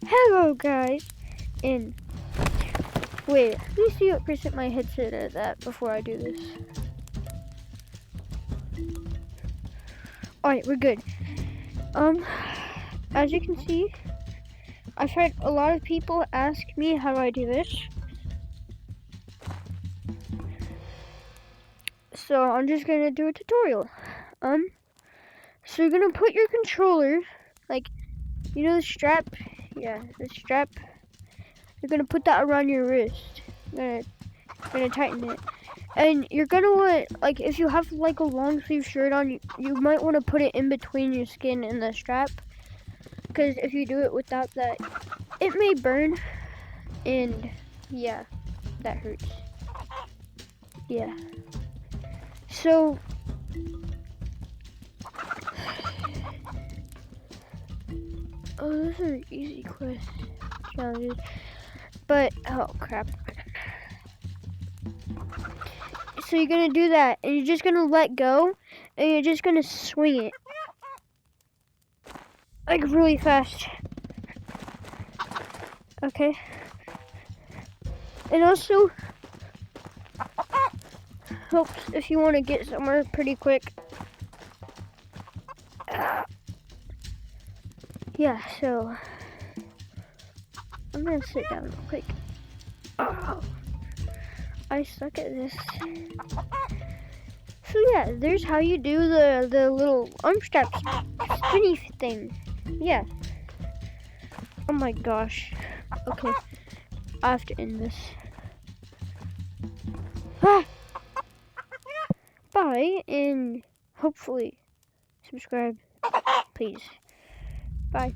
Hello guys, and wait, let me see what percent my headset is at before I do this. Alright, we're good. As you can see, I've had a lot of people ask me how I do this. So I'm just gonna do a tutorial. So you're gonna put your controller, like, you know the strap? Yeah, the strap. You're gonna put that around your wrist. You're gonna tighten it. And you're gonna want, like, if you have like a long sleeve shirt on, you might want to put it in between your skin and the strap. Because if you do it without that, it may burn. And yeah, that hurts. Yeah. So, oh, those are easy challenges. But, oh crap. So you're gonna do that, and you're just gonna let go, and you're just gonna swing it. Like really fast. Okay. And also, helps if you want to get somewhere pretty quick. Yeah, so I'm gonna sit down real quick. Oh, I suck at this. So yeah, there's how you do the little arm strap spinny thing. Yeah. Oh my gosh. Okay, I have to end this. Bye, and hopefully subscribe, please. Bye.